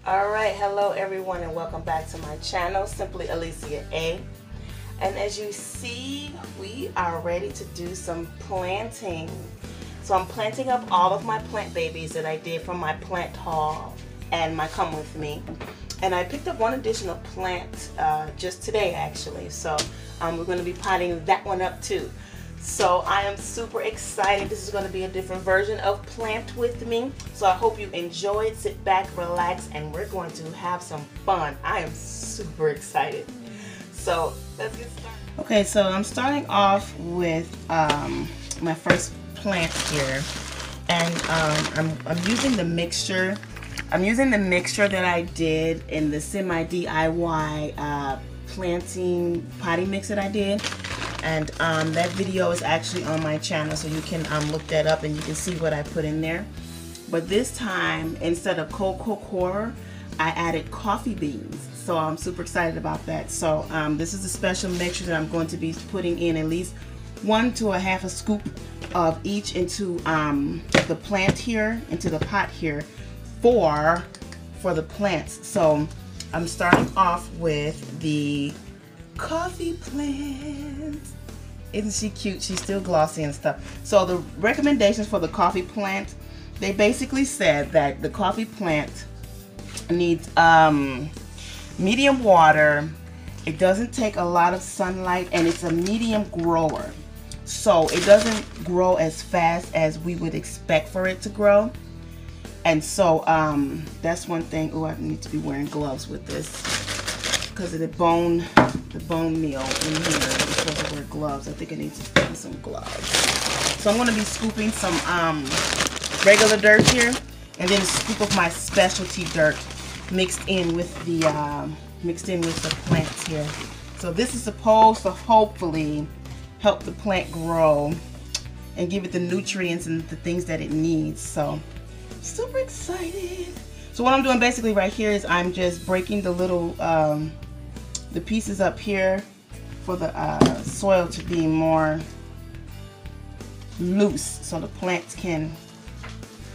Alright, hello everyone and welcome back to my channel, Simply Alicia A. And as you see, we are ready to do some planting. So I'm planting up all of my plant babies that I did from my plant haul and my Come With Me. And I picked up one additional plant just today actually. So we're going to be potting that one up too. So I am super excited. This is going to be a different version of Plant With Me. So I hope you enjoy it. Sit back, relax, and we're going to have some fun. I am super excited. So let's get started. Okay, so I'm starting off with my first plant here. And I'm using the mixture. I'm using the mixture that I did in the semi DIY planting potty mix that I did. And that video is actually on my channel, so you can look that up and you can see what I put in there. But this time, instead of cocoa coir, I added coffee beans. So I'm super excited about that. So this is a special mixture that I'm going to be putting in at least 1 to a half a scoop of each into the plant here, into the pot here for the plants. So I'm starting off with the coffee plant. Isn't she cute? She's still glossy and stuff. So the recommendations for the coffee plant, they basically said that the coffee plant needs medium water, it doesn't take a lot of sunlight, and it's a medium grower. So it doesn't grow as fast as we would expect for it to grow. And so that's one thing. Oh, I need to be wearing gloves with this because of the bone meal in here. I'm supposed to wear gloves. I think I need to find some gloves. So I'm going to be scooping some regular dirt here, and then a scoop of my specialty dirt mixed in with the plants here. So this is supposed to hopefully help the plant grow and give it the nutrients and the things that it needs. So super excited. So what I'm doing basically right here is I'm just breaking the little the pieces up here for the soil to be more loose, so the plants can,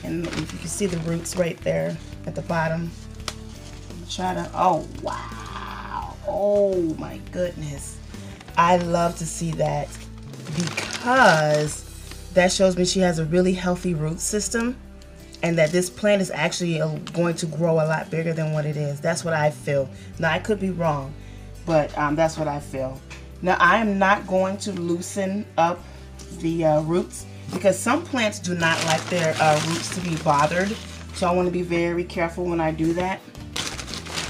and if you can see the roots right there at the bottom. Try to, oh wow, oh my goodness, I love to see that because that shows me she has a really healthy root system and that this plant is actually going to grow a lot bigger than what it is. That's what I feel. Now I could be wrong, but that's what I feel. Now I am not going to loosen up the roots because some plants do not like their roots to be bothered. So I want to be very careful when I do that.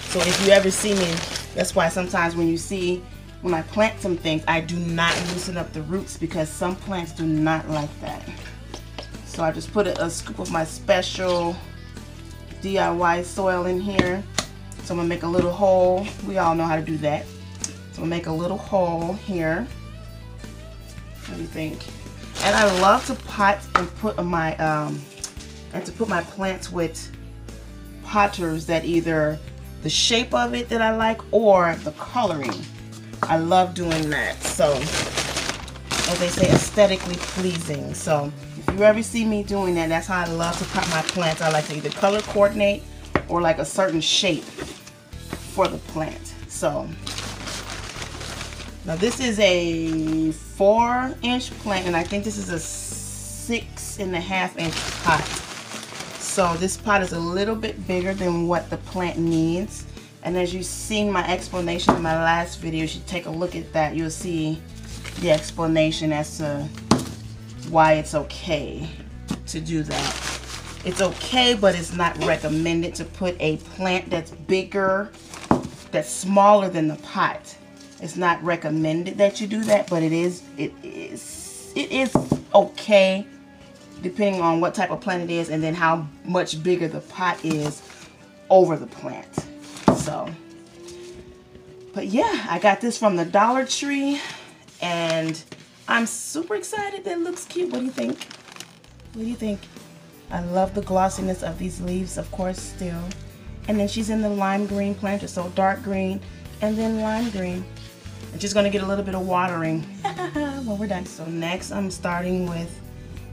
So if you ever see me, that's why sometimes when I plant some things, I do not loosen up the roots because some plants do not like that. So I just put a scoop of my special DIY soil in here. So I'm gonna make a little hole. We all know how to do that. So I'm gonna make a little hole here. What do you think? And I love to pot and put my my plants with potters that either the shape of it that I like or the coloring. I love doing that. So as they say, aesthetically pleasing. So if you ever see me doing that, that's how I love to pot my plants. I like to either color coordinate or like a certain shape for the plant. So now this is a 4-inch plant, and I think this is a 6.5-inch pot. So this pot is a little bit bigger than what the plant needs. And as you've seen my explanation in my last video, you should take a look at that. You'll see the explanation as to why it's okay to do that. It's okay, but it's not recommended to put a plant that's bigger, that's smaller than the pot. It's not recommended that you do that, but it is okay depending on what type of plant it is and then how much bigger the pot is over the plant. So, but yeah, I got this from the Dollar Tree and I'm super excited. That looks cute. What do you think? What do you think? I love the glossiness of these leaves, of course, still. And then she's in the lime green plant, so dark green and then lime green. I'm just gonna get a little bit of watering when we're done. So next I'm starting with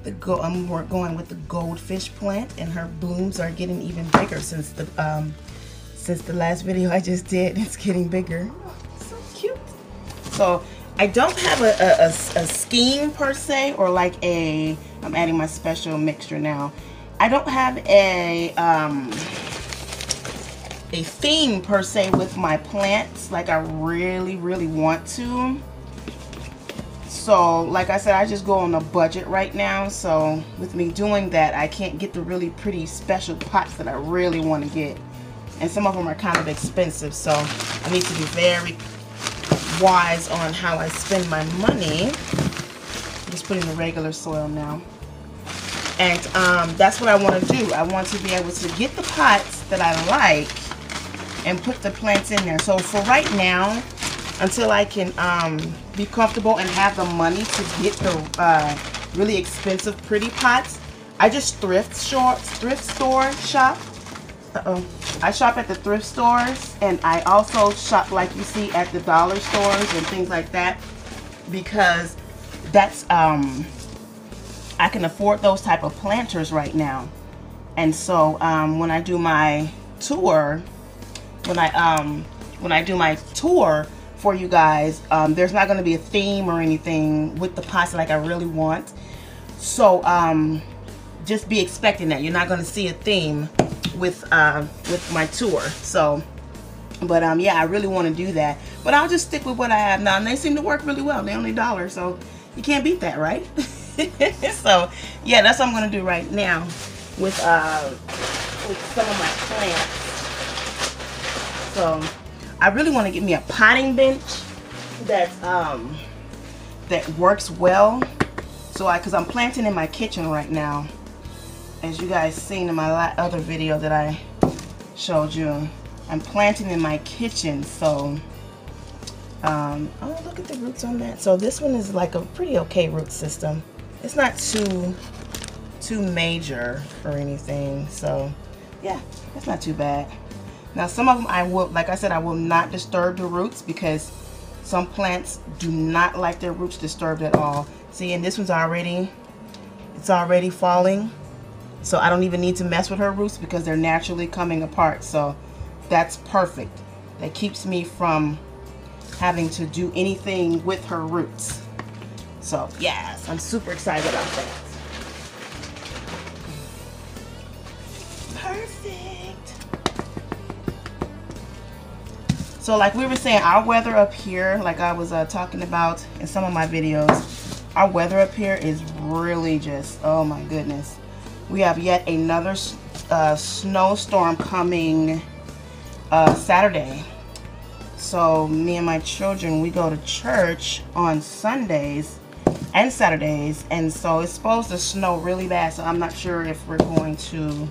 I'm going with the goldfish plant, and her blooms are getting even bigger since the since the last video I just did. It's getting bigger. Oh, so cute. So I don't have a scheme per se, or like a, I'm adding my special mixture now. I don't have a theme per se with my plants like I really want to. So like I said, I just go on a budget right now. So with me doing that, I can't get the really pretty special pots that I really want to get. And some of them are kind of expensive. So I need to be very wise on how I spend my money. I'm just putting the regular soil now. And that's what I want to do. I want to be able to get the pots that I like and put the plants in there. So for right now, until I can be comfortable and have the money to get the really expensive pretty pots, I just thrift store shop. I shop at the thrift stores, and I also shop, like you see, at the dollar stores and things like that, because that's I can afford those type of planters right now. And so when I do my tour, when I do my tour for you guys, there's not going to be a theme or anything with the pots like I really want. So just be expecting that. You're not going to see a theme with my tour. So but yeah, I really want to do that, but I'll just stick with what I have now, and they seem to work really well. They're only $1, so you can't beat that, right? So yeah, that's what I'm going to do right now with some of my plants. So I really want to get me a potting bench that works well. So because I'm planting in my kitchen right now, as you guys seen in my other video that I showed you, I'm planting in my kitchen. So oh, look at the roots on that. So this one is like a pretty okay root system. It's not too major or anything. So yeah, it's not too bad. Now some of them I will, like I said, I will not disturb the roots, because some plants do not like their roots disturbed at all. See, and this one's it's already falling. So I don't even need to mess with her roots because they're naturally coming apart. So that's perfect. That keeps me from having to do anything with her roots. So yes, I'm super excited about that. Perfect. So like we were saying, our weather up here, like I was talking about in some of my videos, our weather up here is really just, oh my goodness. We have yet another snowstorm coming Saturday. So me and my children, we go to church on Sundays and Saturdays, and so it's supposed to snow really bad. So I'm not sure if we're going to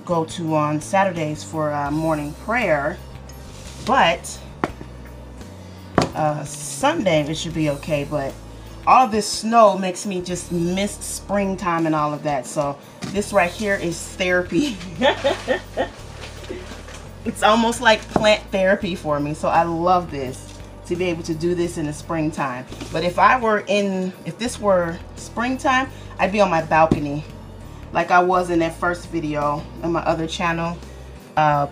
go to on Saturdays for morning prayer, but Sunday it should be okay. But all of this snow makes me just miss springtime and all of that. So this right here is therapy. It's almost like plant therapy for me. So I love this, to be able to do this in the springtime. But if this were springtime, I'd be on my balcony like I was in that first video on my other channel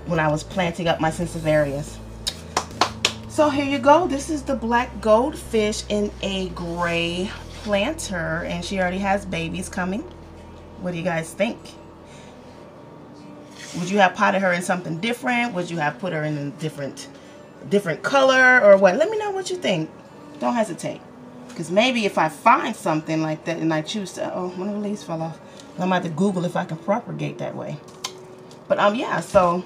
when I was planting up my Sansevieras. So here you go. This is the black goldfish in a gray planter, and she already has babies coming. What do you guys think? Would you have potted her in something different? Would you have put her in a different color or what? Let me know what you think. Don't hesitate, because maybe if I find something like that and I choose to, oh, one of the leaves fell off. I'm about to Google if I can propagate that way. But yeah, so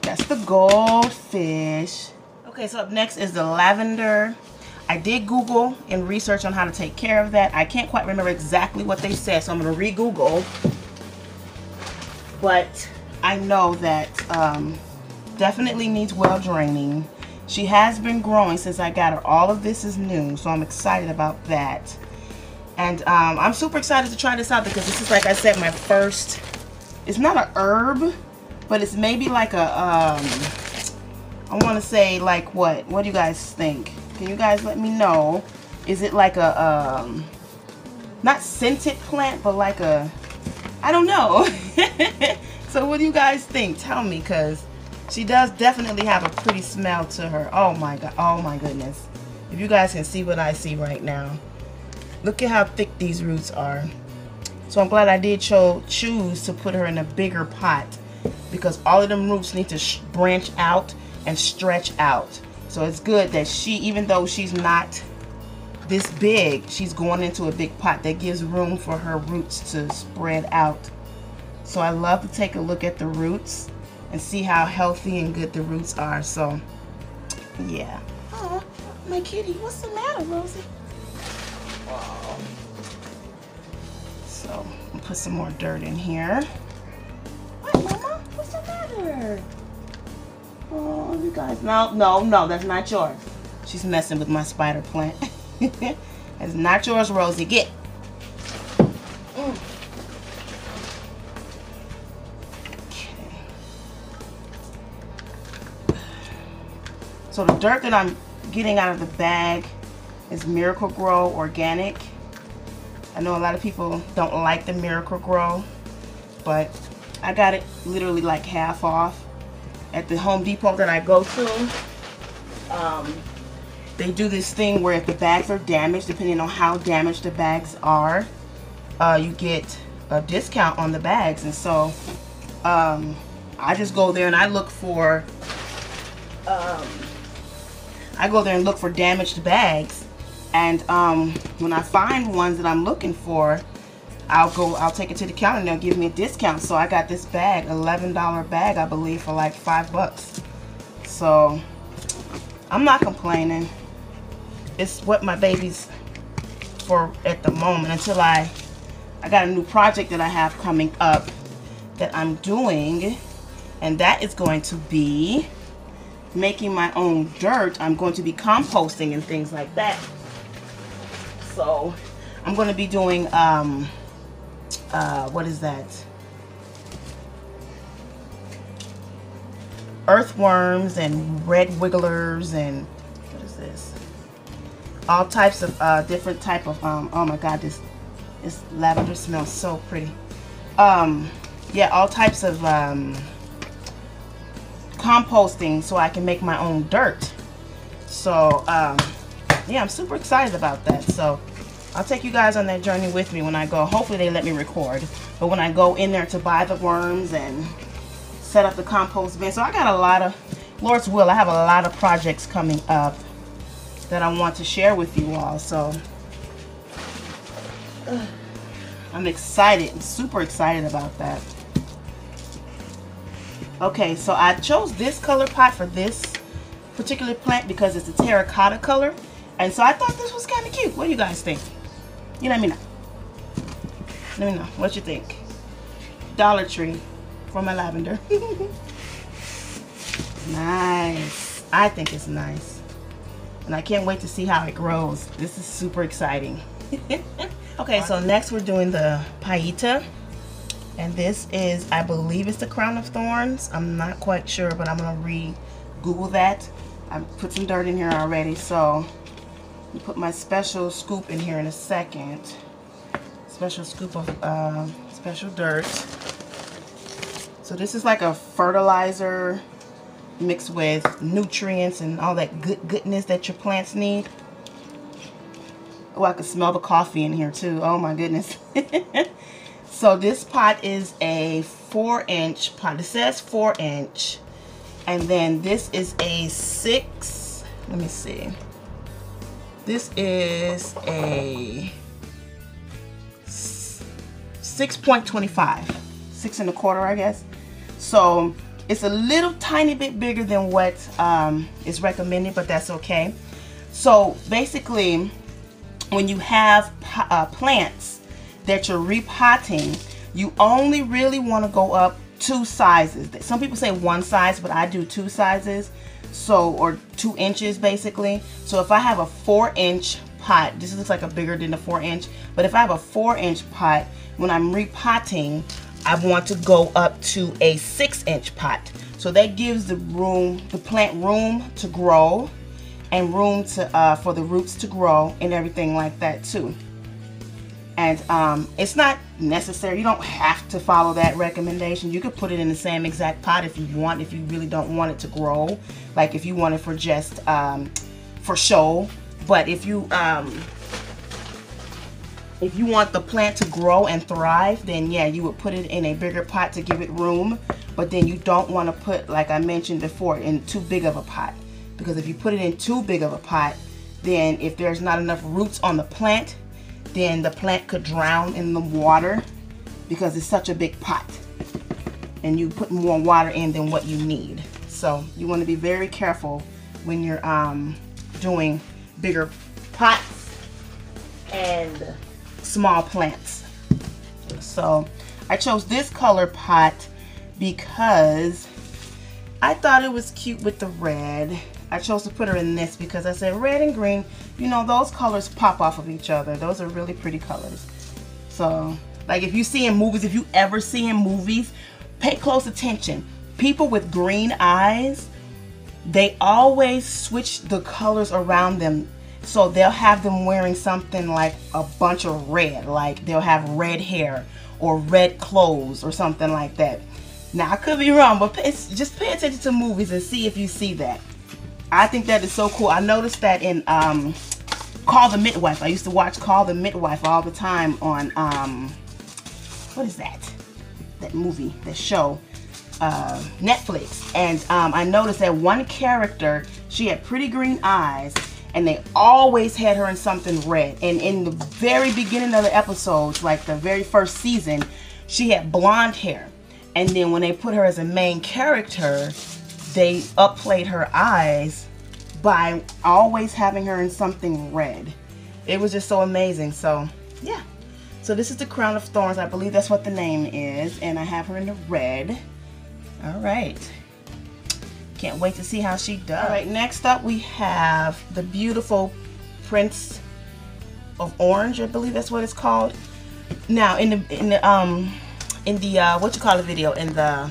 that's the goldfish. Okay, so up next is the lavender. I did Google and research on how to take care of that. I can't quite remember exactly what they said, so I'm going to re-Google. But I know that definitely needs well draining. She has been growing since I got her. All of this is new, so I'm excited about that. And I'm super excited to try this out, because this is, like I said, my first, it's not an herb, but it's maybe like a, I want to say like what do you guys think? Can you guys let me know? Is it like a, not scented plant, but like a, I don't know. So what do you guys think? Tell me, because She does definitely have a pretty smell to her. Oh my God, oh my goodness. If you guys can see what I see right now. Look at how thick these roots are. So I'm glad I did choose to put her in a bigger pot, because all of them roots need to branch out and stretch out. So it's good that she, even though she's not this big, she's going into a big pot that gives room for her roots to spread out. So I love to take a look at the roots and see how healthy and good the roots are. So yeah. Oh, my kitty, what's the matter, Rosie? Oh. So I'll put some more dirt in here. What, Mama? What's the matter? Oh, you guys, no, that's not yours. She's messing with my spider plant. That's not yours, Rosie. Get. Okay. So the dirt that I'm getting out of the bag is Miracle-Gro Organic. I know a lot of people don't like the Miracle-Gro, but I got it literally like half off at the Home Depot that I go to. They do this thing where if the bags are damaged, depending on how damaged the bags are, you get a discount on the bags. And so I just go there and I look for damaged bags. And when I find ones that I'm looking for, I'll take it to the counter and they'll give me a discount. So I got this bag, $11 bag, I believe, for like $5. So I'm not complaining. It's what my baby's for at the moment, until I got a new project that I have coming up that I'm doing, and that is going to be making my own dirt. I'm going to be composting and things like that. So I'm going to be doing what is that? Earthworms and red wigglers and what is this? All types of different type of oh my God, this lavender smells so pretty. Yeah, all types of composting so I can make my own dirt. So yeah, I'm super excited about that. So I'll take you guys on that journey with me when I go. Hopefully they let me record, but when I go in there to buy the worms and set up the compost bin. So I got a lot of, Lord's will, I have a lot of projects coming up that I want to share with you all. So I'm excited. I'm super excited about that. Okay, so I chose this color pot for this particular plant because it's a terracotta color, and so I thought this was kind of cute. What do you guys think? You let me know. Let me know what you think. Dollar Tree for my lavender. Nice. I think it's nice, and I can't wait to see how it grows. This is super exciting. Okay, so next we're doing the Paita, and this is, I believe it's the Crown of Thorns. I'm not quite sure, but I'm gonna re-Google that. I put some dirt in here already, so I'll put my special scoop in here in a second. Special scoop of special dirt. So this is like a fertilizer mixed with nutrients and all that goodness that your plants need. Oh, I can smell the coffee in here too. Oh my goodness. So this pot is a 4-inch pot. It says 4-inch. And then this is a 6. Let me see. This is a 6.25. 6 1/4, I guess. So it's a little tiny bit bigger than what is recommended, but that's okay. So basically, when you have plants that you're repotting, you only really want to go up 2 sizes. Some people say 1 size, but I do 2 sizes. So, or 2 inches basically. So if I have a 4-inch pot, this looks like a bigger than a 4-inch, but if I have a 4-inch pot, when I'm repotting, I want to go up to a 6-inch pot. So that gives the plant room to grow, and room to for the roots to grow and everything like that too. And it's not necessary. You don't have to follow that recommendation. You could put it in the same exact pot if you want, if you really don't want it to grow, like if you want it for just for show. But if you want the plant to grow and thrive, then yeah, you would put it in a bigger pot to give it room. But then you don't want to put, like I mentioned before, in too big of a pot, because if you put it in too big of a pot, then if there's not enough roots on the plant, then the plant could drown in the water because it's such a big pot and you put more water in than what you need. So you want to be very careful when you're doing bigger pots and small plants. So I chose this color pot because I thought it was cute with the red. I chose to put her in this because I said red and green, you know, those colors pop off of each other. Those are really pretty colors. So, like if you see in movies, if you ever see in movies, pay close attention. People with green eyes, they always switch the colors around them. So they'll have them wearing something like a bunch of red, like they'll have red hair or red clothes or something like that. Now, I could be wrong, but just pay attention to movies and see if you see that. I think that is so cool. I noticed that in Call the Midwife. I used to watch Call the Midwife all the time on, what is that? That movie, that show, Netflix. And I noticed that one character, she had pretty green eyes, and they always had her in something red. And in the very beginning of the episodes, like the very first season, she had blonde hair. And then when they put her as a main character, they upplayed her eyes by always having her in something red. It was just so amazing. So yeah, so this is the Crown of Thorns. I believe that's what the name is, and I have her in the red. All right, can't wait to see how she does. All right, next up we have the beautiful Prince of Orange. I believe that's what it's called. Now in the what you call it video, in the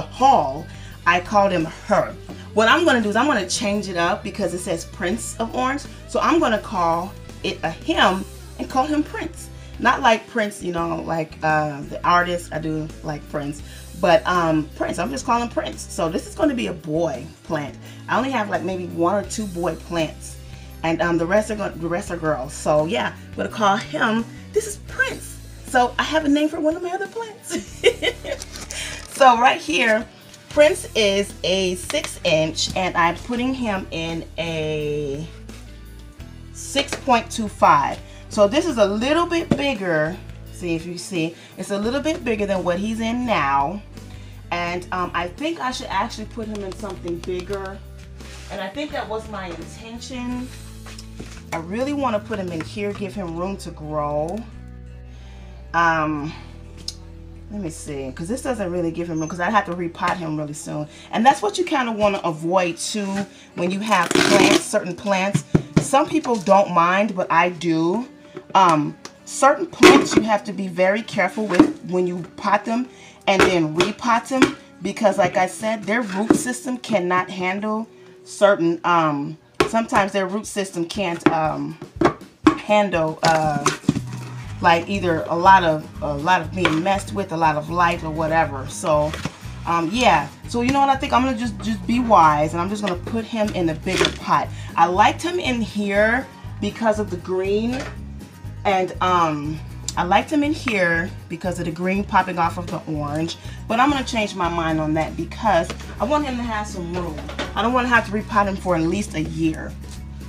haul, I called him her. What I'm going to do is I'm going to change it up because it says Prince of Orange. So I'm going to call it a him and call him Prince. Not like Prince, you know, like the artist. I do like Prince. But Prince, I'm just calling Prince. So this is going to be a boy plant. I only have like maybe 1 or 2 boy plants. And the rest are girls. So yeah, I'm going to call him, this is Prince. So I have a name for one of my other plants. So right here, Prince is a 6-inch, and I'm putting him in a 6.25. So this is a little bit bigger. See if you see, it's a little bit bigger than what he's in now. And I think I should actually put him in something bigger. And I think that was my intention. I really want to put him in here, give him room to grow. Let me see, because this doesn't really give him room, because I have to repot him really soon. And that's what you kind of want to avoid too when you have plants, certain plants. Some people don't mind, but I do. Certain plants you have to be very careful with when you pot them and then repot them, because like I said, their root system cannot handle certain, sometimes their root system can't handle like either a lot of being messed with, a lot of light or whatever. So yeah, so you know what, I think I'm gonna just be wise, and I'm just gonna put him in a bigger pot. I liked him in here because of the green, and I liked him in here because of the green popping off of the orange, but I'm gonna change my mind on that because I want him to have some room. I don't want to have to repot him for at least a year,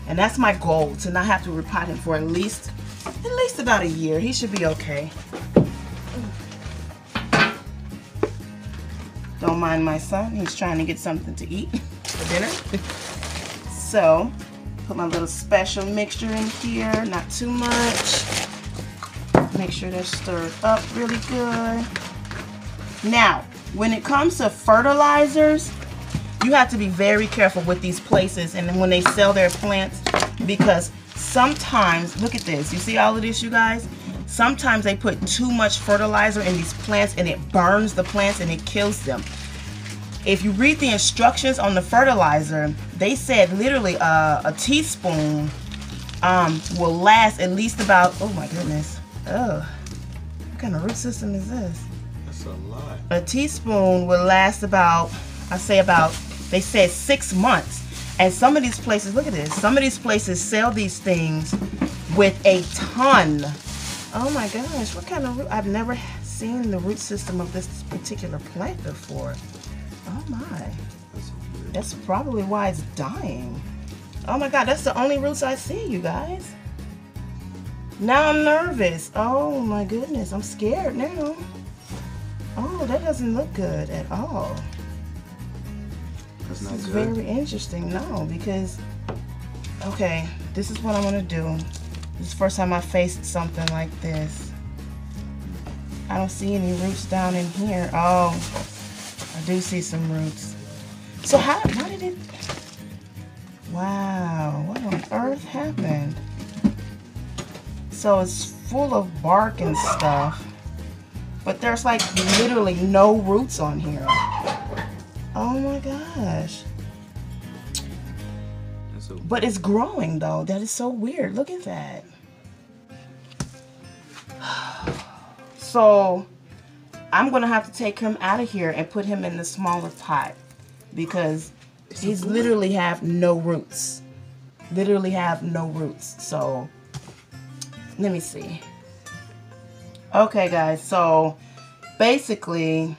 and that's my goal, to not have to repot him for at least about a year. He should be okay. Don't mind my son, he's trying to get something to eat for dinner. So put my little special mixture in here, not too much. Make sure they're stirred up really good. Now, when it comes to fertilizers, you have to be very careful with these places and when they sell their plants, because sometimes, look at this, you see all of this, you guys? Sometimes they put too much fertilizer in these plants and it burns the plants and it kills them. If you read the instructions on the fertilizer, they said literally a teaspoon will last at least about, oh my goodness, Oh, what kind of root system is this? That's a lot. A teaspoon will last about, they said 6 months. And some of these places, look at this, some of these places sell these things with a ton. Oh my gosh, what kind of root? I've never seen the root system of this particular plant before. Oh my. That's probably why it's dying. Oh my God, that's the only roots I see, you guys. Now I'm nervous. Oh my goodness, I'm scared now. Oh, that doesn't look good at all. That's This not is good. very interesting. No, because, okay, this is what I'm gonna do. This is the first time I faced something like this. I don't see any roots down in here. Oh, I do see some roots. So why did it, wow, what on earth happened? So it's full of bark and stuff, but there's like literally no roots on here. Oh my gosh. But it's growing though. That is so weird. Look at that. So I'm gonna have to take him out of here and put him in the smaller pot because he's literally have no roots. Literally have no roots. So let me see. Okay guys, so basically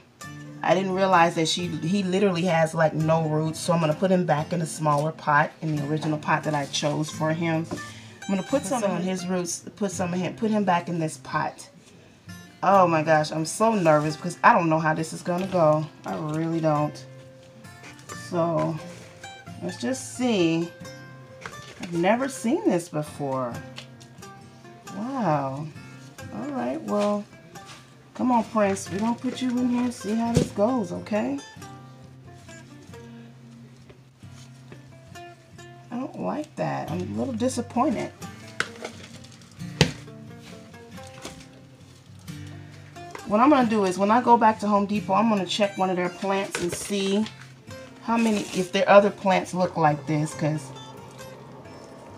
I didn't realize that he literally has like no roots, so I'm gonna put him back in a smaller pot, in the original pot that I chose for him. I'm gonna put some on his roots, put him back in this pot. Oh my gosh, I'm so nervous because I don't know how this is gonna go. I really don't. So let's just see. I've never seen this before. Wow. All right, well, come on, Prince. We're gonna put you in here and see how this goes, okay? I don't like that. I'm a little disappointed. What I'm gonna do is when I go back to Home Depot, I'm gonna check one of their plants and see how many, if their other plants look like this, because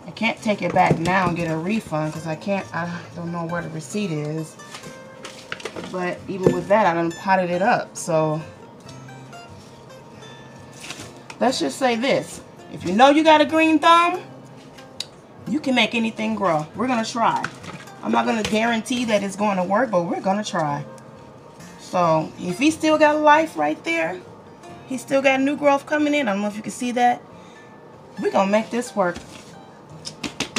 I can't take it back now and get a refund because I don't know where the receipt is. But even with that, I done potted it up. So let's just say this. If you know you got a green thumb, you can make anything grow. We're going to try. I'm not going to guarantee that it's going to work, but we're going to try. So if he still got life right there, he still got new growth coming in. I don't know if you can see that. We're going to make this work.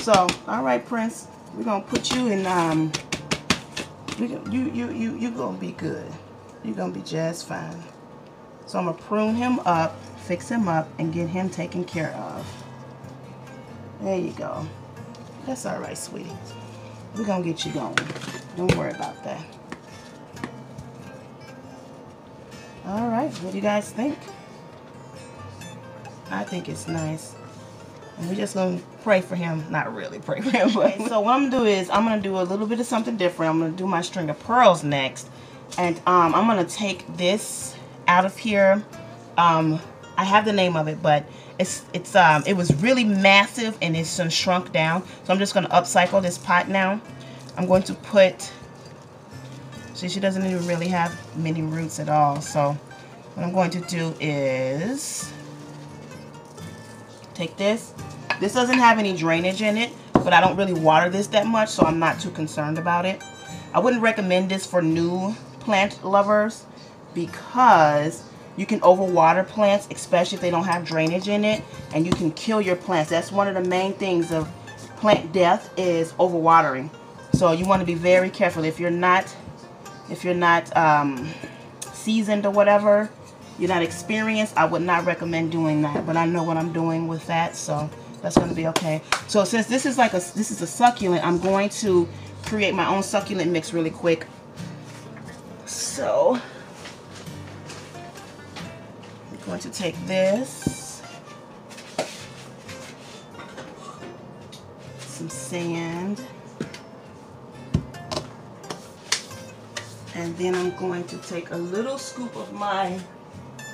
So, all right, Prince. We're going to put you in, you're going to be good. You're going to be just fine. So I'm going to prune him up, fix him up, and get him taken care of. There you go. That's all right, sweetie. We're going to get you going. Don't worry about that. All right, what do you guys think? I think it's nice. And we're just going to pray for him. Not really pray for him, but so what I'm going to do is I'm going to do a little bit of something different. I'm going to do my string of pearls next. And I'm going to take this out of here. I have the name of it, but it was really massive and it's shrunk down. So I'm just going to upcycle this pot now. I'm going to put, see, she doesn't even really have many roots at all. So what I'm going to do is take this. This doesn't have any drainage in it, but I don't really water this that much, so I'm not too concerned about it. I wouldn't recommend this for new plant lovers because you can overwater plants, especially if they don't have drainage in it, and you can kill your plants. That's one of the main things of plant death is overwatering. So you want to be very careful. If you're not seasoned or whatever, you're not experienced, I would not recommend doing that. But I know what I'm doing with that, so that's going to be okay. So since this is a succulent, I'm going to create my own succulent mix really quick. So I'm going to take this, some sand, and then I'm going to take a little scoop of my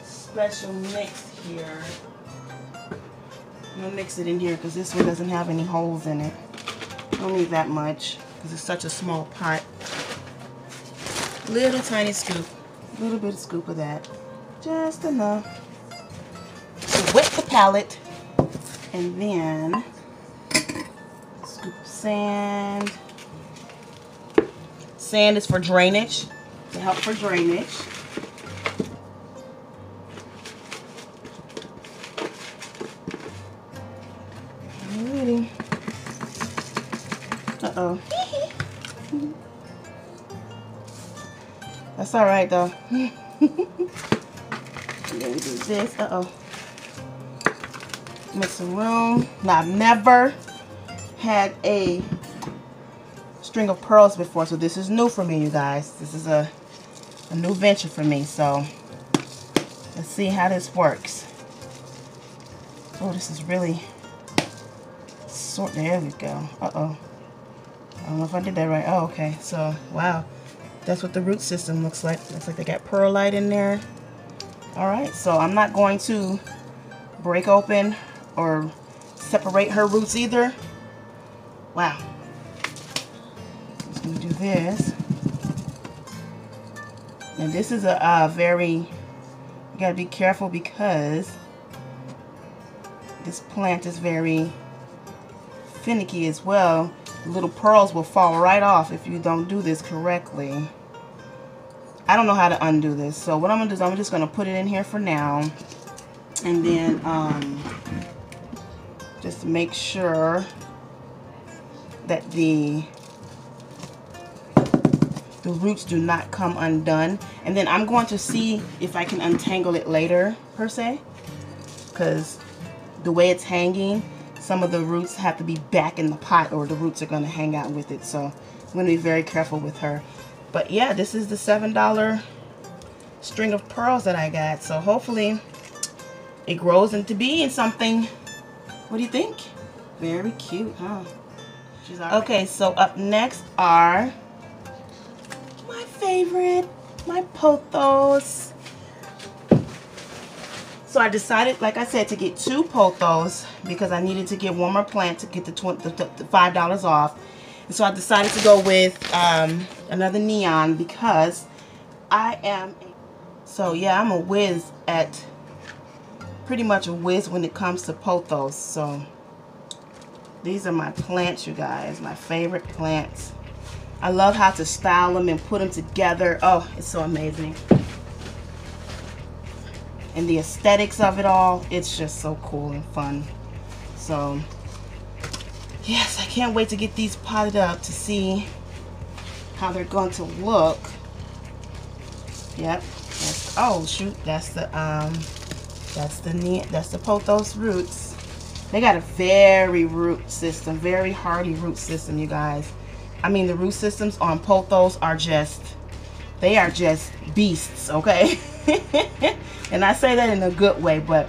special mix here. I'm going to mix it in here because this one doesn't have any holes in it. Don't need that much because it's such a small pot. Little tiny scoop, a little bit of scoop of that, just enough to wet the palette, and then scoop of sand. Sand is for drainage, to help for drainage. Alrighty. Uh-oh. That's all right though. And then we do this. Uh-oh. Make some room. Now, I've never had a string of pearls before, so this is new for me, you guys. This is a new venture for me, so let's see how this works. Oh, this is really sort. There we go. Uh-oh. I don't know if I did that right. Oh, okay. So, wow. That's what the root system looks like. Looks like they got perlite in there. Alright, so I'm not going to break open or separate her roots either. Wow. I'm just going to do this. And this is a very, you got to be careful because this plant is very finicky as well. Little pearls will fall right off if you don't do this correctly. I don't know how to undo this, so what I'm gonna do is I'm just gonna put it in here for now, and then just make sure that the roots do not come undone, and then I'm going to see if I can untangle it later per se, because the way it's hanging, some of the roots have to be back in the pot or the roots are going to hang out with it. So I'm going to be very careful with her. But yeah, this is the $7 string of pearls that I got. So hopefully it grows into being something. What do you think? Very cute, huh? She's all right. Okay, so up next are my favorite, my pothos. So I decided, like I said, to get 2 pothos because I needed to get one more plant to get the $5 off. And so I decided to go with another neon because I am, so yeah, I'm a whiz at, pretty much a whiz when it comes to pothos. So these are my plants, you guys, my favorite plants. I love how to style them and put them together. Oh, it's so amazing. And the aesthetics of it all, it's just so cool and fun. So yes, I can't wait to get these potted up to see how they're going to look. Yep. Oh shoot, that's the pothos roots. They got a very root system, very hardy root system, you guys. I mean, the root systems on pothos are just, they are just beasts, okay? And I say that in a good way, but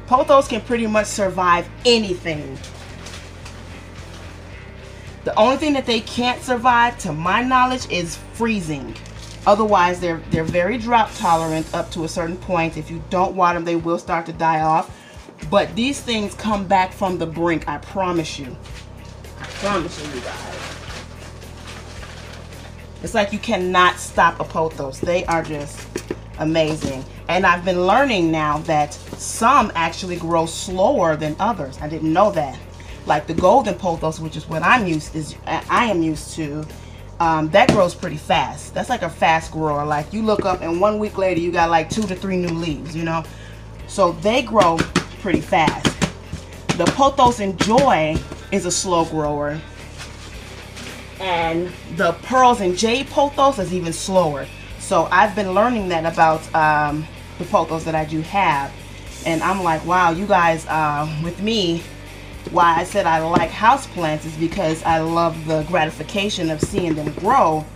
pothos can pretty much survive anything. The only thing that they can't survive, to my knowledge, is freezing. Otherwise, they're very drought tolerant up to a certain point. If you don't water them, they will start to die off. But these things come back from the brink, I promise you. I promise you guys. It's like you cannot stop a pothos. They are just amazing. And I've been learning now that some actually grow slower than others. I didn't know that. Like the golden pothos, which is what I am used to, that grows pretty fast. That's like a fast grower. Like you look up and 1 week later you got like 2 to 3 new leaves, you know. So they grow pretty fast. The Pothos Enjoy is a slow grower, and the Pearls and Jade Pothos is even slower. So I've been learning that about the pothos that I do have, and I'm like, wow, you guys, with me, why I said I like houseplants is because I love the gratification of seeing them grow.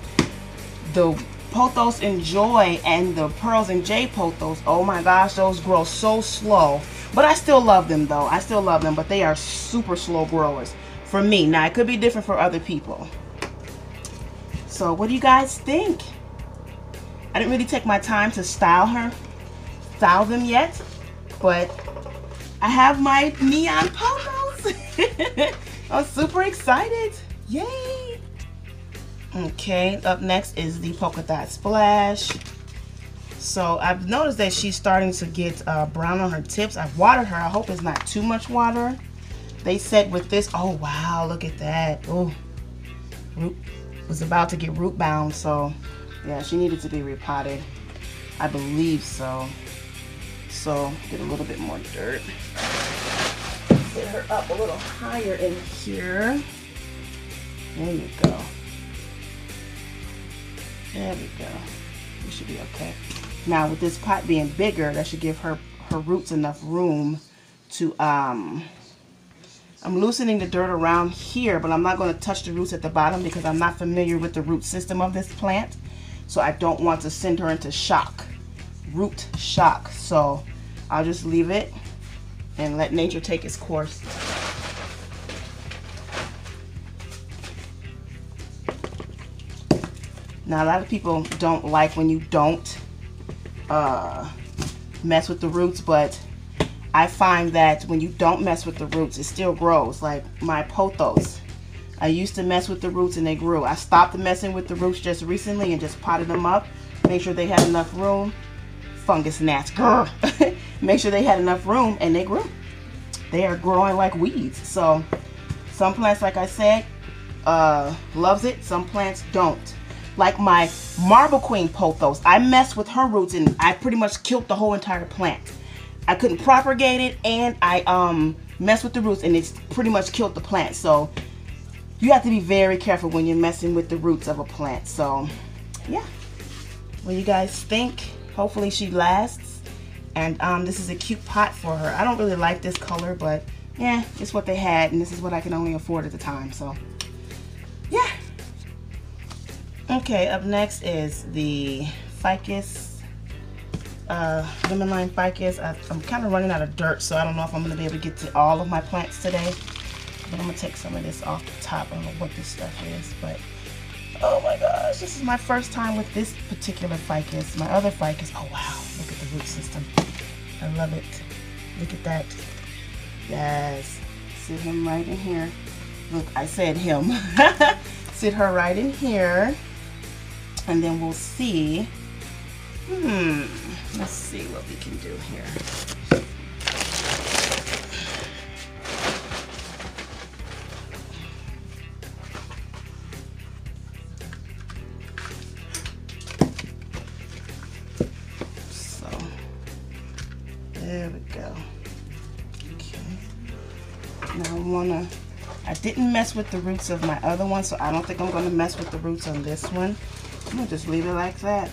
The Pothos Enjoy and the Pearls and Jade Pothos, oh my gosh, those grow so slow. But I still love them though. I still love them, but they are super slow growers for me. Now, it could be different for other people. So what do you guys think? I didn't really take my time to style them yet, but I have my neon pothos. I'm super excited. Yay! Okay, up next is the Polka Dot Splash. So I've noticed that she's starting to get brown on her tips. I've watered her. I hope it's not too much water. They said with this, oh wow, look at that. Oh, root was about to get root bound, so yeah, she needed to be repotted. I believe so. So get a little bit more dirt. Get her up a little higher in here. There you go. There we go. We should be okay. Now with this pot being bigger, that should give her roots enough room to I'm loosening the dirt around here, but I'm not going to touch the roots at the bottom because I'm not familiar with the root system of this plant. So I don't want to send her into shock, root shock. So I'll just leave it and let nature take its course. Now a lot of people don't like when you don't mess with the roots, but I find that when you don't mess with the roots, it still grows. Like my pothos, I used to mess with the roots and they grew. I stopped messing with the roots just recently and just potted them up, make sure they had enough room. Fungus gnats, grr. Make sure they had enough room and they grew. They are growing like weeds. So some plants, like I said, loves it. Some plants don't. Like my Marble Queen pothos, I messed with her roots and I pretty much killed the whole entire plant. I couldn't propagate it, and I messed with the roots and it's pretty much killed the plant. So you have to be very careful when you're messing with the roots of a plant. So yeah, what do you guys think? Hopefully she lasts. And this is a cute pot for her. I don't really like this color, but yeah, it's what they had, and this is what I can only afford at the time. So yeah. Okay, up next is the ficus, lemon lime ficus. I'm kind of running out of dirt, so I don't know if I'm going to be able to get to all of my plants today. But I'm going to take some of this off the top. I don't know what this stuff is, but oh my gosh, this is my first time with this particular ficus. My other ficus, oh wow, look at the root system. I love it. Look at that. Yes, sit him right in here. Look, I said him. Sit her right in here. And then we'll see. Let's see what we can do here. So, there we go. Okay. Now I didn't mess with the roots of my other one, so I don't think I'm going to mess with the roots on this one. I'm going to just leave it like that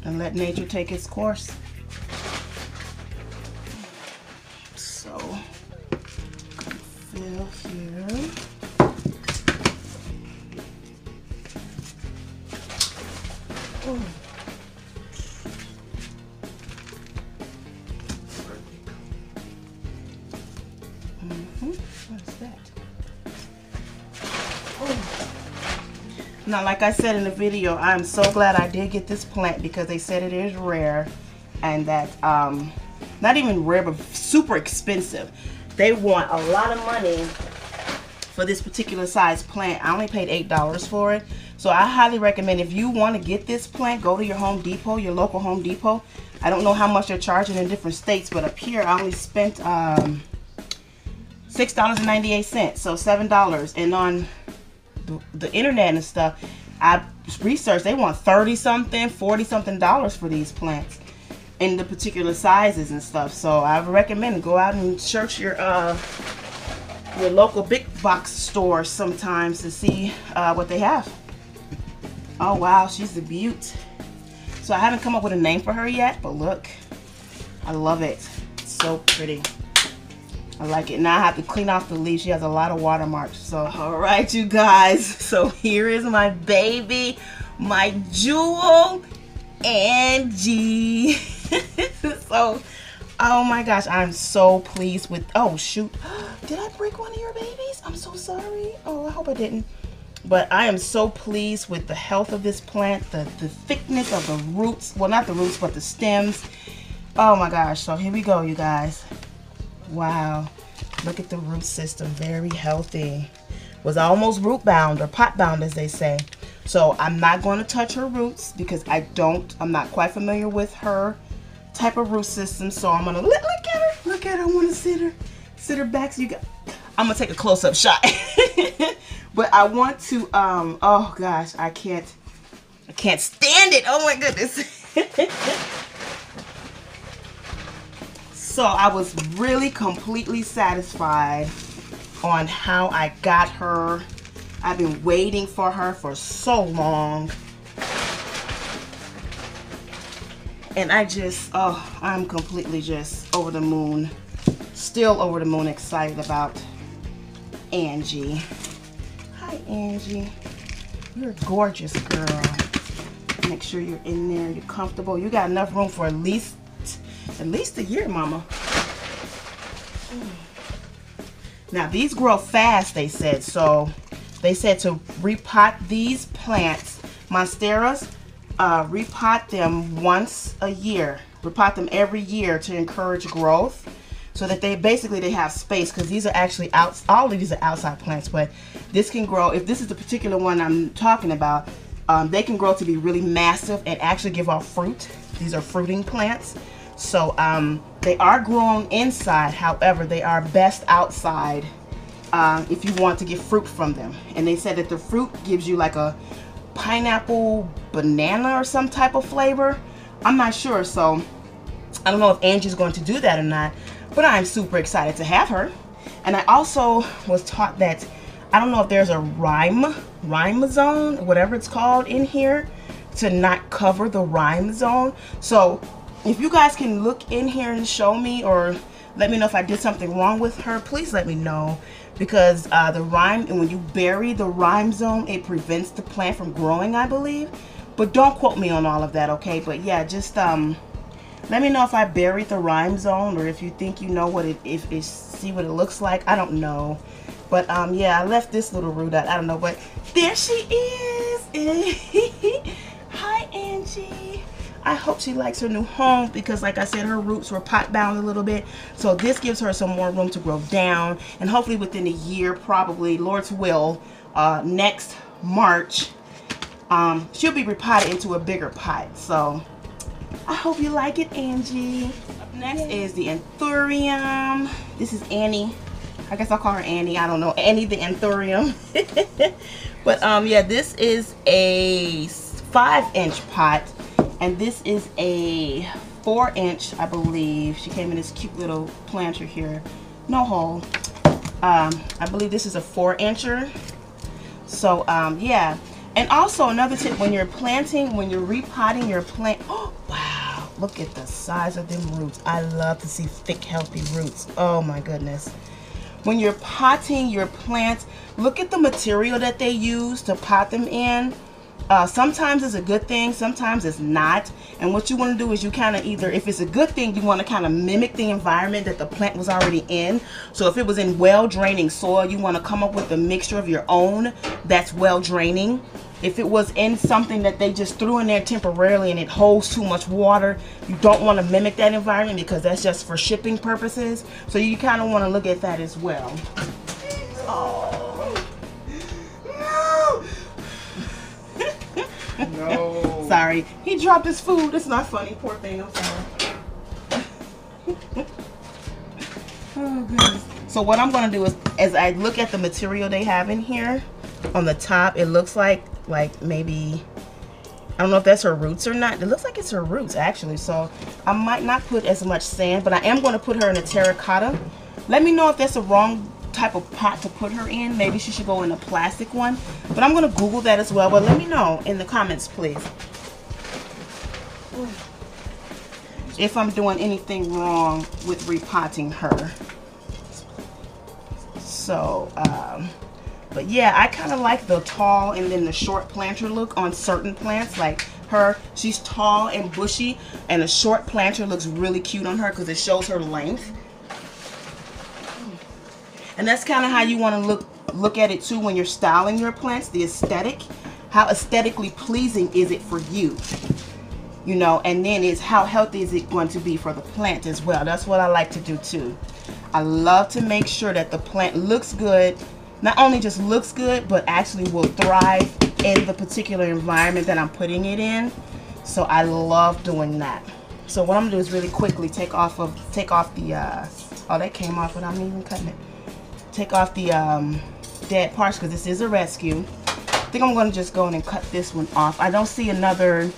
and let nature take its course. So, fill here. Ooh. What is that? Oh. Now, like I said in the video, I'm so glad I did get this plant because they said it is rare and that, not even rare, but super expensive. They want a lot of money for this particular size plant. I only paid $8 for it. So I highly recommend, if you want to get this plant, go to your Home Depot, your local Home Depot. I don't know how much they're charging in different states, but up here I only spent $6.98, so $7. And on the internet and stuff, I researched, they want 30-something, 40-something for these plants in the particular sizes and stuff. So I recommend go out and search your local big box store sometimes to see what they have. Oh wow, she's a beaut. So I haven't come up with a name for her yet, but look, I love it. It's so pretty. I like it. Now I have to clean off the leaf. She has a lot of watermarks. So, all right, you guys. So here is my baby, my jewel, Angie. So, oh my gosh, I'm so pleased with, oh shoot. Did I break one of your babies? I'm so sorry. Oh, I hope I didn't. But I am so pleased with the health of this plant, the thickness of the roots. Well, not the roots, but the stems. Oh my gosh. So here we go, you guys. Wow, look at the root system, very healthy. was almost root bound or pot bound, as they say. So I'm not going to touch her roots because I'm not quite familiar with her type of root system. So I'm gonna look at her. Look at her. I want to sit her back. So I'm gonna take a close-up shot. But I want to. Oh gosh, I can't stand it. Oh my goodness. So I was really completely satisfied on how I got her. I've been waiting for her for so long. And I'm completely just over the moon. Still over the moon excited about Angie. Hi, Angie. You're a gorgeous girl. Make sure you're in there, you're comfortable. You got enough room for at least a year, mama. Now, these grow fast, they said. So, they said to repot these plants, monsteras, repot them once a year. Repot them every year to encourage growth, so that they have space, because these are actually all of these are outside plants, but this can grow. If this is the particular one I'm talking about, they can grow to be really massive and actually give off fruit. These are fruiting plants. So they are grown inside, however, they are best outside if you want to get fruit from them. And they said that the fruit gives you like a pineapple banana or some type of flavor. I'm not sure, so I don't know if Angie's going to do that or not, but I'm super excited to have her. And I also was taught that, I don't know if there's a rhizome, whatever it's called in here, to not cover the rhizome. So if you guys can look in here and show me, or let me know if I did something wrong with her, please let me know. Because when you bury the rhizome, it prevents the plant from growing, I believe. But don't quote me on all of that, okay? But yeah, just let me know if I buried the rhizome, or if you think you know what see what it looks like. I don't know. But yeah, I left this little root out. I don't know, but there she is. Hi, Angie. I hope she likes her new home, because like I said, her roots were pot bound a little bit. So this gives her some more room to grow down, and hopefully within a year, probably, Lord's will, next March, she'll be repotted into a bigger pot. So I hope you like it, Angie. Up next is the Anthurium. This is Annie. I guess I'll call her Annie. I don't know. Annie the Anthurium. But yeah, this is a 5-inch pot. And this is a 4-inch, I believe. She came in this cute little planter here. No hole. I believe this is a 4-incher. So, yeah. And also, another tip, when you're repotting your plant. Oh, wow. Look at the size of them roots. I love to see thick, healthy roots. Oh, my goodness. When you're potting your plants, look at the material that they use to pot them in. Sometimes it's a good thing, sometimes it's not. And what you want to do is you kind of if it's a good thing, you want to kind of mimic the environment that the plant was already in. So if it was in well-draining soil, you want to come up with a mixture of your own that's well-draining. If it was in something that they just threw in there temporarily and it holds too much water, you don't want to mimic that environment, because that's just for shipping purposes. So you kind of want to look at that as well. Oh. No. Sorry, he dropped his food. It's not funny. Poor thing. I'm sorry. Oh goodness. So what I'm gonna do is, as I look at the material they have in here, on the top, it looks like maybe, I don't know if that's her roots or not. It looks like it's her roots actually. So I might not put as much sand, but I am going to put her in a terracotta. Let me know if that's the wrong type of pot to put her in. Maybe she should go in a plastic one, but I'm going to Google that as well. But let me know in the comments, please, if I'm doing anything wrong with repotting her. So but yeah, I kind of like the tall and then the short planter look on certain plants. Like her, she's tall and bushy, and a short planter looks really cute on her because it shows her length. And that's kind of how you want to look at it too when you're styling your plants, the aesthetic. How aesthetically pleasing is it for you? You know, and then is how healthy is it going to be for the plant as well. That's what I like to do too. I love to make sure that the plant looks good not only just looks good, but actually will thrive in the particular environment that I'm putting it in. So I love doing that. So what I'm gonna do is really quickly take off the oh, that came off without me even cutting it. Take off the dead parts, because this is a rescue. I think I'm gonna just go in and cut this one off. I don't see another,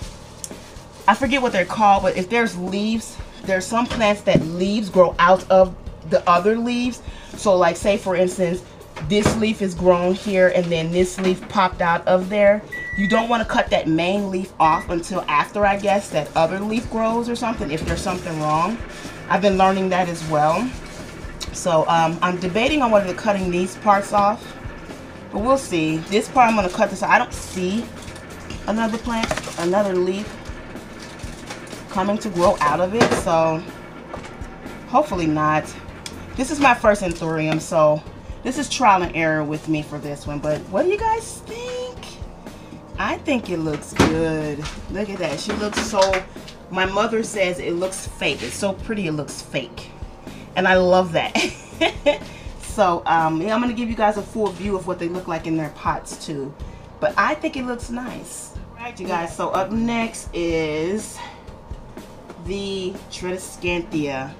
I forget what they're called, but if there's leaves, there's some plants that leaves grow out of the other leaves. So like, say for instance, this leaf is grown here and then this leaf popped out of there. You don't want to cut that main leaf off until after, I guess, that other leaf grows or something, if there's something wrong. I've been learning that as well. So I'm debating on whether cutting these parts off, but we'll see. This part I'm going to cut this. I don't see another plant, another leaf coming to grow out of it, so hopefully not. This is my first anthurium, so this is trial and error with me for this one. But what do you guys think? I think it looks good. Look at that. She looks so, my mother says it looks fake. It's so pretty it looks fake, and I love that. So yeah, I'm gonna give you guys a full view of what they look like in their pots too, but I think it looks nice. All right, you guys, so up next is the Tradescantia.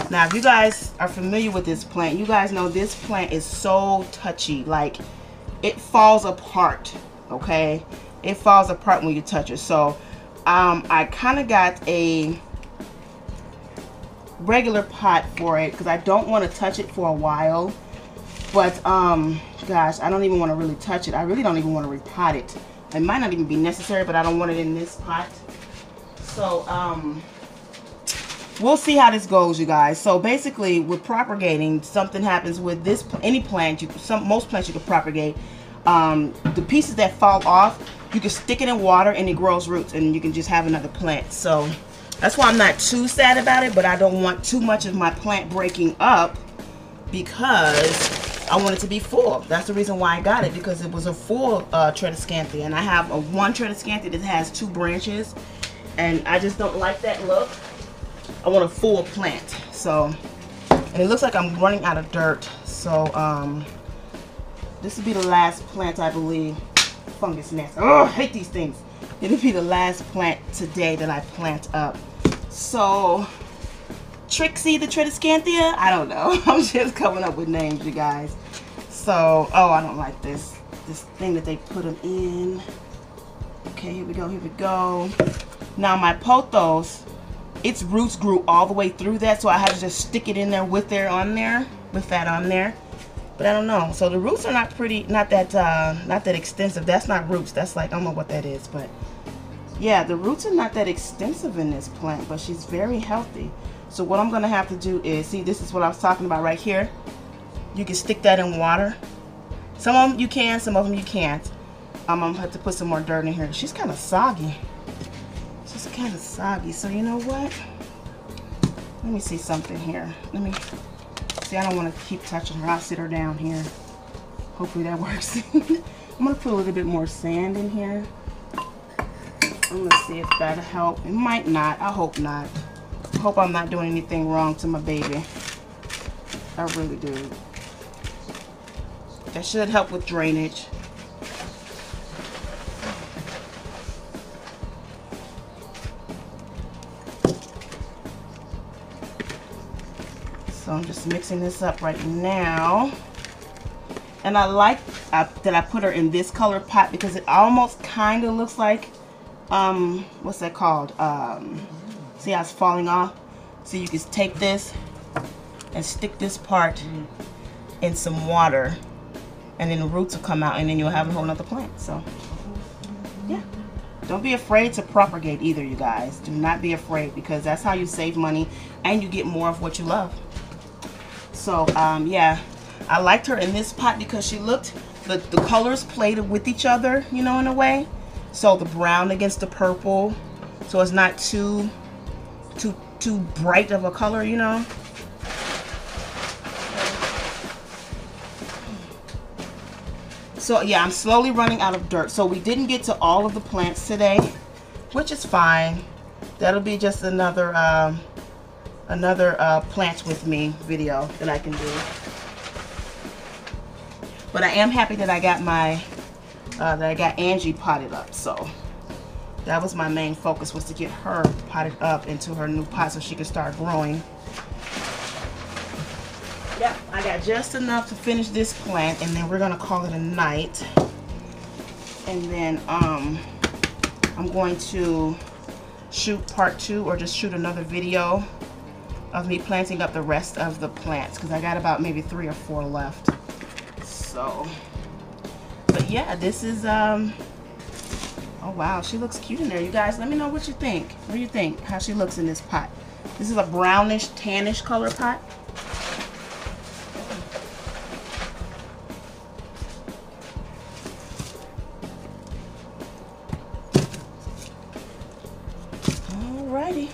Now if you guys are familiar with this plant, you guys know this plant is so touchy. Like, it falls apart, okay? It falls apart when you touch it. So I kind of got a regular pot for it because I don't want to touch it for a while. But gosh, I don't even want to really touch it. I really don't even want to repot it. It might not even be necessary, but I don't want it in this pot. So we'll see how this goes, you guys. So basically, with propagating, something happens with this, any plant. Most plants you can propagate. The pieces that fall off, you can stick it in water and it grows roots, and you can just have another plant. So that's why I'm not too sad about it, but I don't want too much of my plant breaking up because I want it to be full. That's the reason why I got it, because it was a full Tradescantia, and I have one Tradescantia that has 2 branches, and I just don't like that look. I want a full plant. So, and it looks like I'm running out of dirt. So this will be the last plant, I believe. Fungus nest. Oh, I hate these things. It'll be the last plant today that I plant up. So Trixie the Tradescantia, I don't know. I'm just coming up with names, you guys. So, oh, I don't like this thing that they put them in. Okay, here we go, here we go. Now my pothos, its roots grew all the way through that, so I had to just stick it in there with that on there. But I don't know. So the roots are not that extensive. That's not roots. That's like, I don't know what that is, but yeah, the roots are not that extensive in this plant, but she's very healthy. So what I'm gonna have to do is, see, this is what I was talking about right here. You can stick that in water. Some of them you can, some of them you can't. I'm gonna have to put some more dirt in here. She's kind of soggy. She's kind of soggy. So you know what? Let me see something here. Let me see. I don't want to keep touching her. I'll sit her down here. Hopefully that works. I'm gonna put a little bit more sand in here. I'm gonna see if that'll help. It might not. I hope not. I hope I'm not doing anything wrong to my baby. I really do. That should help with drainage. So I'm just mixing this up right now. And I like that I put her in this color pot because it almost kind of looks like, what's that called? See how it's falling off? So you can take this and stick this part in some water, and then the roots will come out, and then you'll have a whole nother plant. So yeah, don't be afraid to propagate either, you guys. Do not be afraid, because that's how you save money and you get more of what you love. So yeah, I liked her in this pot because she looked, the colors played with each other, you know, in a way. So the brown against the purple, so it's not too bright of a color, you know. So yeah, I'm slowly running out of dirt. So we didn't get to all of the plants today, which is fine. That'll be just another plants with me video that I can do. But I am happy that I got Angie potted up. So that was my main focus, was to get her potted up into her new pot so she could start growing. Yep, I got just enough to finish this plant, and then we're gonna call it a night. And then I'm going to shoot part 2, or just shoot another video of me planting up the rest of the plants, because I got about maybe 3 or 4 left. So, but yeah, this is oh wow, she looks cute in there. You guys, let me know what you think. What do you think? How she looks in this pot? This is a brownish, tannish color pot. Alrighty.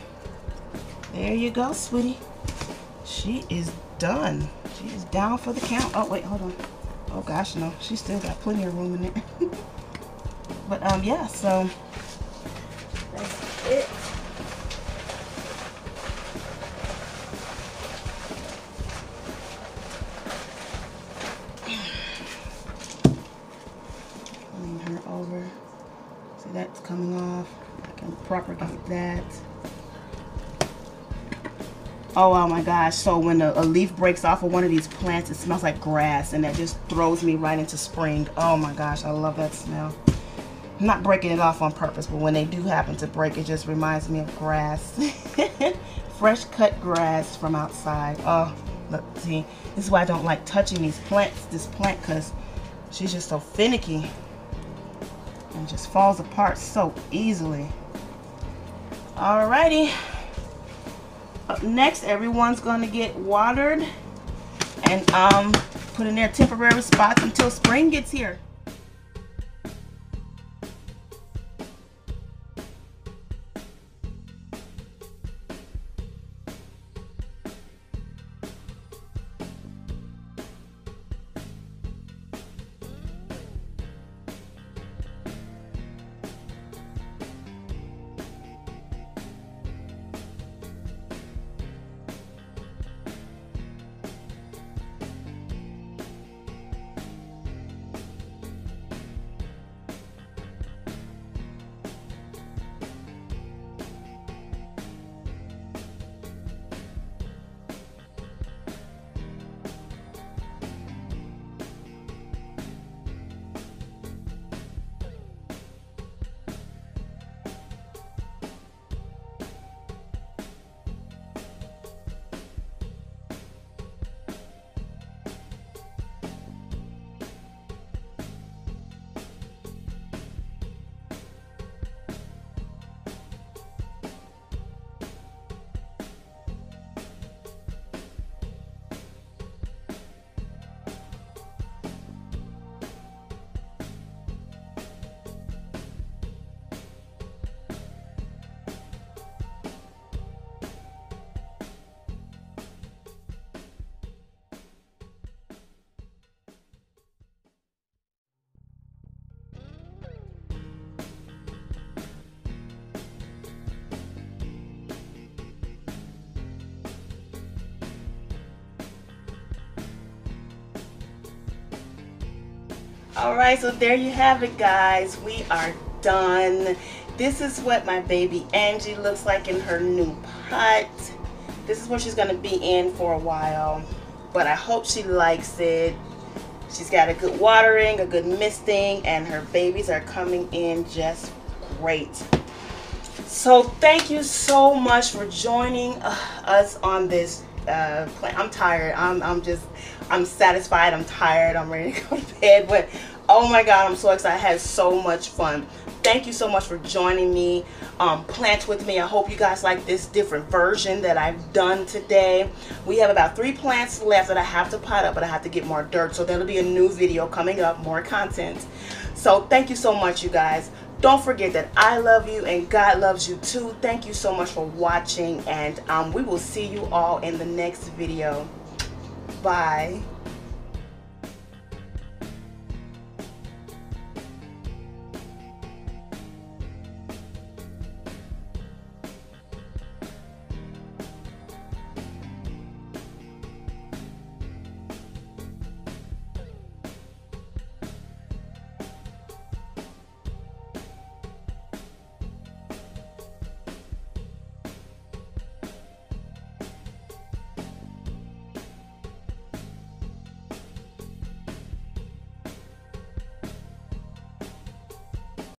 There you go, sweetie. She is done. She is down for the count. Oh, wait, hold on. Oh gosh, no. She still got plenty of room in it. But yeah, so that's it. Lean her over. See, that's coming off. I can propagate that. Oh my gosh, so when a leaf breaks off of one of these plants, it smells like grass, and that just throws me right into spring. Oh my gosh, I love that smell. I'm not breaking it off on purpose, but when they do happen to break, it just reminds me of grass. Fresh cut grass from outside. Oh, look, see, this is why I don't like touching this plant, because she's just so finicky and just falls apart so easily. Alrighty. Up next, everyone's going to get watered and put in their temporary spots until spring gets here. Alright, so there you have it, guys. We are done. This is what my baby Angie looks like in her new pot. This is what she's going to be in for a while, but I hope she likes it. She's got a good watering, a good misting, and her babies are coming in just great. So thank you so much for joining us on this plan. I'm tired. I'm satisfied. I'm tired. I'm ready to go to bed. But oh my God, I'm so excited. I had so much fun. Thank you so much for joining me. Plant with me. I hope you guys like this different version that I've done today. We have about 3 plants left that I have to pot up, but I have to get more dirt. So there'll be a new video coming up, more content. So thank you so much, you guys. Don't forget that I love you and God loves you too. Thank you so much for watching, and we will see you all in the next video. Bye.